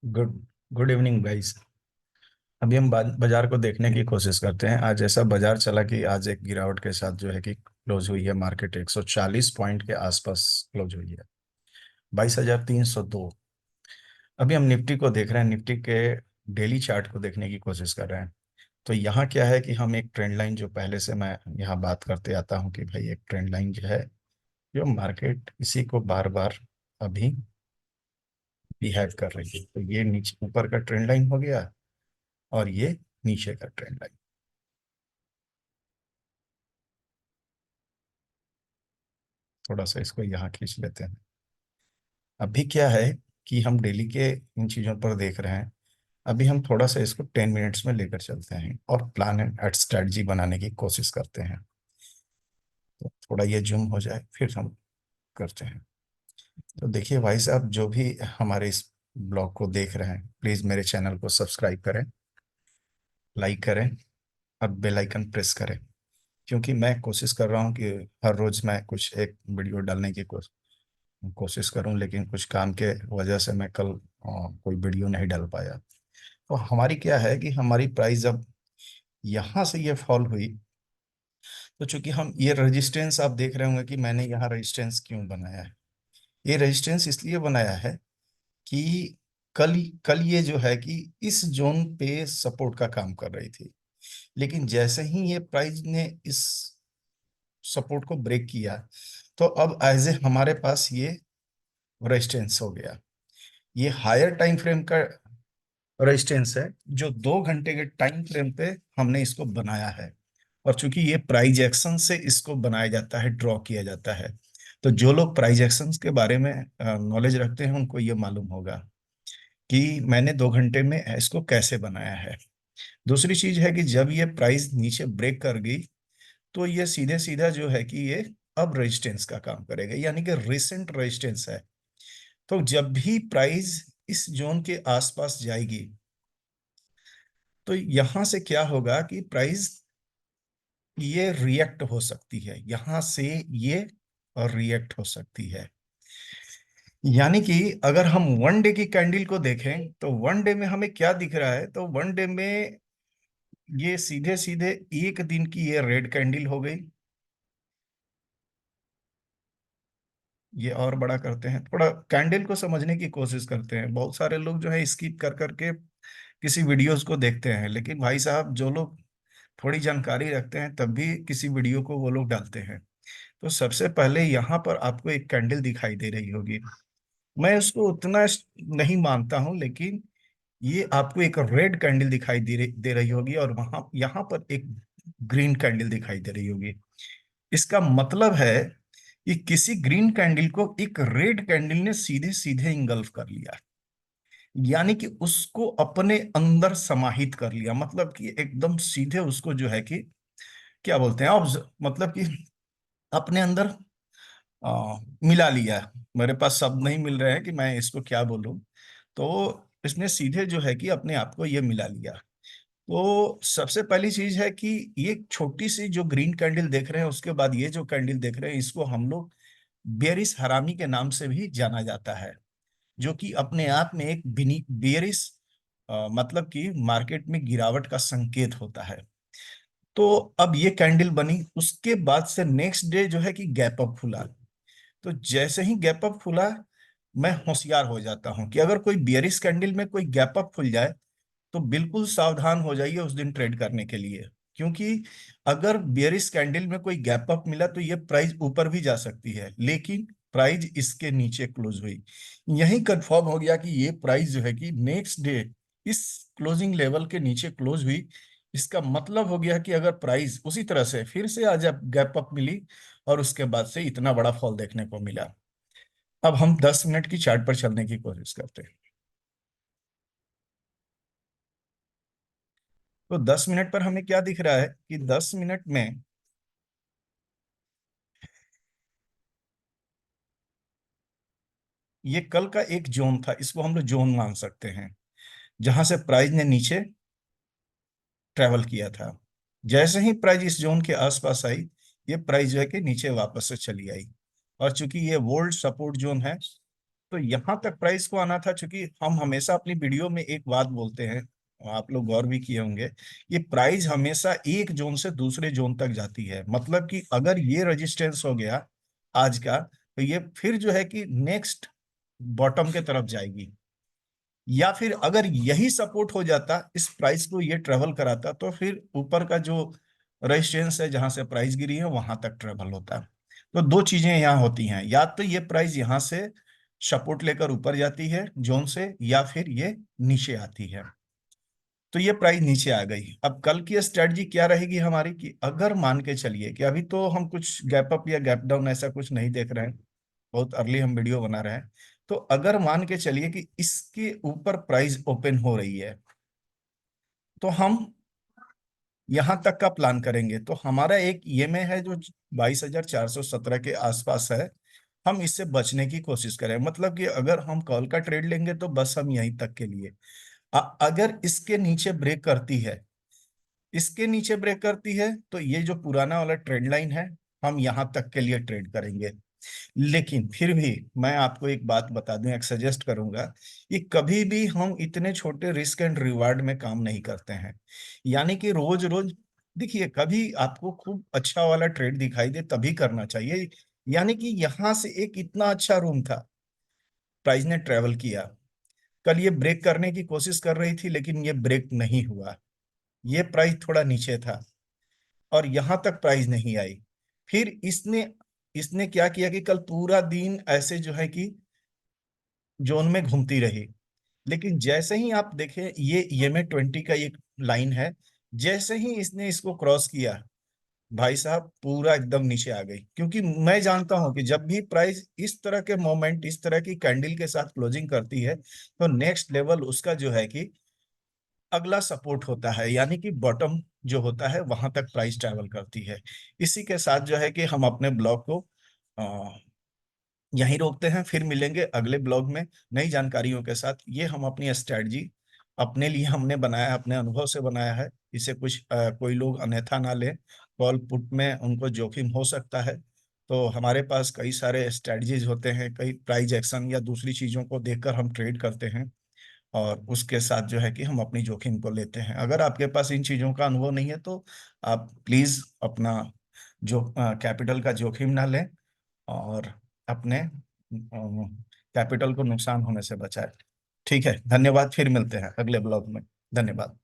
Good good evening guys. अभी हम बाजार को देखने की कोशिश करते हैं। आज ऐसा बाजार चला कि आज एक गिरावट के साथ जो है कि क्लोज हुई है। मार्केट 140 पॉइंट के आसपास क्लोज हुई है। 22,302। अभी हम निफ्टी को देख रहे हैं। निफ्टी के डेली चार्ट को देखने की कोशिश कर रहे हैं। तो यहाँ क्या है कि हम एक ट्रेंड लाइन, जो पहले से मैं यहाँ बात करते आता हूँ कि भाई एक ट्रेंड लाइन जो है, जो मार्केट इसी को बार बार अभी बिहेव कर रही है। तो ये नीचे ऊपर का ट्रेंड लाइन हो गया और ये नीचे का ट्रेंड लाइन। थोड़ा सा इसको यहाँ खींच लेते हैं। अभी क्या है कि हम डेली के इन चीज़ों पर देख रहे हैं। अभी हम थोड़ा सा इसको 10 मिनट्स में लेकर चलते हैं और प्लान एंड स्ट्रेटजी बनाने की कोशिश करते हैं। तो थोड़ा ये जूम हो जाए फिर हम करते हैं। तो देखिए भाई साहब, जो भी हमारे इस ब्लॉग को देख रहे हैं, प्लीज़ मेरे चैनल को सब्सक्राइब करें, लाइक करें और बेल आइकन प्रेस करें। क्योंकि मैं कोशिश कर रहा हूँ कि हर रोज़ मैं कुछ एक वीडियो डालने की कोशिश करूं, लेकिन कुछ काम के वजह से मैं कल कोई वीडियो नहीं डाल पाया। तो हमारी क्या है कि हमारी प्राइस अब यहाँ से ये फॉल हुई। तो चूंकि हम ये रेजिस्टेंस, आप देख रहे होंगे कि मैंने यहाँ रेजिस्टेंस क्यों बनाया है। ये रेजिस्टेंस इसलिए बनाया है कि कल कल ये जो है कि इस जोन पे सपोर्ट का काम कर रही थी। लेकिन जैसे ही ये प्राइस ने इस सपोर्ट को ब्रेक किया, तो अब एज ए हमारे पास ये रेजिस्टेंस हो गया। ये हायर टाइम फ्रेम का रेजिस्टेंस है, जो 2 घंटे के टाइम फ्रेम पे हमने इसको बनाया है। और चूंकि ये प्राइज एक्शन से इसको बनाया जाता है, ड्रॉ किया जाता है, तो जो लोग प्राइज एक्शन के बारे में नॉलेज रखते हैं उनको ये मालूम होगा कि मैंने 2 घंटे में इसको कैसे बनाया है। दूसरी चीज है कि जब ये प्राइस नीचे ब्रेक कर गई, तो ये सीधे सीधा जो है कि ये अब रेजिस्टेंस का काम करेगा, यानी कि रिसेंट रेजिस्टेंस है। तो जब भी प्राइस इस जोन के आसपास जाएगी, तो यहां से क्या होगा कि प्राइस ये रिएक्ट हो सकती है, यहां से ये और रिएक्ट हो सकती है। यानी कि अगर हम वन डे की कैंडल को देखें तो वन डे में हमें क्या दिख रहा है, तो वन डे में ये सीधे सीधे एक दिन की ये रेड कैंडल हो गई। ये और बड़ा करते हैं, थोड़ा कैंडल को समझने की कोशिश करते हैं। बहुत सारे लोग जो है स्किप कर करके किसी वीडियोस को देखते हैं, लेकिन भाई साहब जो लोग थोड़ी जानकारी रखते हैं तब भी किसी वीडियो को वो लोग डालते हैं। तो सबसे पहले यहाँ पर आपको एक कैंडल दिखाई दे रही होगी। मैं उसको उतना नहीं मानता हूं, लेकिन ये आपको एक रेड कैंडल दिखाई दे रही होगी और वहां यहाँ पर एक ग्रीन कैंडल दिखाई दे रही होगी। इसका मतलब है कि किसी ग्रीन कैंडल को एक रेड कैंडल ने सीधे सीधे इंगल्फ कर लिया, यानी कि उसको अपने अंदर समाहित कर लिया। मतलब कि एकदम सीधे उसको जो है कि क्या बोलते हैं मतलब कि अपने अंदर मिला लिया। मेरे पास शब्द नहीं मिल रहे हैं कि मैं इसको क्या बोलूं। तो इसने सीधे जो है कि अपने आप को ये मिला लिया। तो सबसे पहली चीज है कि ये छोटी सी जो ग्रीन कैंडल देख रहे हैं, उसके बाद ये जो कैंडल देख रहे हैं, इसको हम लोग बेरिस हरामी के नाम से भी जाना जाता है, जो कि अपने आप में एक बेरिस मतलब कि मार्केट में गिरावट का संकेत होता है। तो अब ये कैंडल बनी, उसके बाद से नेक्स्ट डे जो है कि गैप अप खुला। तो जैसे ही गैप अप खुला, मैं होशियार हो जाता हूं कि अगर कोई बियरिश कैंडल में कोई गैप अप खुल जाए, तो बिल्कुल सावधान हो जाइए उस दिन ट्रेड करने के लिए। क्योंकि अगर बियरिश कैंडल में कोई गैप अप मिला तो ये प्राइस ऊपर भी जा सकती है, लेकिन प्राइस इसके नीचे क्लोज हुई। यही कंफर्म हो गया कि ये प्राइस जो है कि नेक्स्ट डे इस क्लोजिंग लेवल के नीचे क्लोज हुई। इसका मतलब हो गया कि अगर प्राइस उसी तरह से फिर से आज गैप अप मिली और उसके बाद से इतना बड़ा फॉल देखने को मिला। अब हम 10 मिनट की चार्ट पर चलने की कोशिश करते हैं। तो 10 मिनट पर हमें क्या दिख रहा है कि 10 मिनट में ये कल का एक जोन था, इसको हम लोग जोन मान सकते हैं, जहां से प्राइस ने नीचे ट्रेवल किया था। जैसे ही प्राइस इस जोन के आसपास आई, ये प्राइस जो है कि नीचे वापस से चली आई। और चूंकि ये वोल्ट सपोर्ट जोन है, तो यहां तक प्राइस को आना था, क्योंकि हम हमेशा अपनी वीडियो में एक बात बोलते हैं, आप लोग गौर भी किए होंगे, ये प्राइस हमेशा एक जोन से दूसरे जोन तक जाती है। मतलब कि अगर ये रेजिस्टेंस हो गया आज का, तो ये फिर जो है कि नेक्स्ट बॉटम के तरफ जाएगी। या फिर अगर यही सपोर्ट हो जाता, इस प्राइस को ये ट्रेवल कराता, तो फिर ऊपर का जो रेजिस्टेंस है जहां से प्राइस गिरी है वहां तक ट्रेवल होता। तो दो चीजें यहाँ होती हैं, या तो ये प्राइस यहाँ से सपोर्ट लेकर ऊपर जाती है जोन से, या फिर ये नीचे आती है। तो ये प्राइस नीचे आ गई। अब कल की स्ट्रेटजी क्या रहेगी हमारी, कि अगर मान के चलिए कि अभी तो हम कुछ गैप अप या गैप डाउन ऐसा कुछ नहीं देख रहे हैं, बहुत अर्ली हम वीडियो बना रहे हैं, तो अगर मान के चलिए कि इसके ऊपर प्राइस ओपन हो रही है, तो हम यहां तक का प्लान करेंगे। तो हमारा एक ईएमए है जो 22,417 के आसपास है, हम इससे बचने की कोशिश करें। मतलब कि अगर हम कॉल का ट्रेड लेंगे तो बस हम यहीं तक के लिए, अगर इसके नीचे ब्रेक करती है, इसके नीचे ब्रेक करती है, तो ये जो पुराना वाला ट्रेंड लाइन है, हम यहां तक के लिए ट्रेड करेंगे। लेकिन फिर भी मैं आपको एक बात बता दूं, एक सजेस्ट करूंगा कि कभी भी हम इतने छोटे रिस्क एंड रिवार्ड में काम नहीं करते हैं। यानी कि रोज रोज देखिए, कभी आपको खूब अच्छा वाला ट्रेड दिखाई दे तभी करना चाहिए। यानी कि यहां से एक इतना अच्छा रूम था, प्राइस ने ट्रेवल किया, कल ये ब्रेक करने की कोशिश कर रही थी लेकिन ये ब्रेक नहीं हुआ, ये प्राइस थोड़ा नीचे था और यहां तक प्राइस नहीं आई। फिर इसने इसने क्या किया कि कल पूरा दिन ऐसे जो है कि जोन में घूमती रही। लेकिन जैसे ही आप देखें, ये EMA 20 का एक लाइन है, जैसे ही इसने इसको क्रॉस किया, भाई साहब पूरा एकदम नीचे आ गई। क्योंकि मैं जानता हूं कि जब भी प्राइस इस तरह के मोमेंट, इस तरह की कैंडल के साथ क्लोजिंग करती है, तो नेक्स्ट लेवल उसका जो है कि अगला सपोर्ट होता है, यानी कि बॉटम जो होता है वहां तक प्राइस ट्रैवल करती है। इसी के साथ जो है कि हम अपने ब्लॉग को यहीं रोकते हैं, फिर मिलेंगे अगले ब्लॉग में नई जानकारियों के साथ। ये हम अपनी स्ट्रेटजी अपने लिए हमने बनाया, अपने अनुभव से बनाया है, इसे कुछ कोई लोग अन्यथा ना लें। कॉल पुट में उनको जोखिम हो सकता है, तो हमारे पास कई सारे स्ट्रेटजीज होते हैं, कई प्राइस एक्शन या दूसरी चीजों को देखकर हम ट्रेड करते हैं, और उसके साथ जो है कि हम अपनी जोखिम को लेते हैं। अगर आपके पास इन चीजों का अनुभव नहीं है तो आप प्लीज अपना जो कैपिटल का जोखिम ना लें, और अपने कैपिटल को नुकसान होने से बचाएं। ठीक है, धन्यवाद, फिर मिलते हैं अगले ब्लॉग में। धन्यवाद।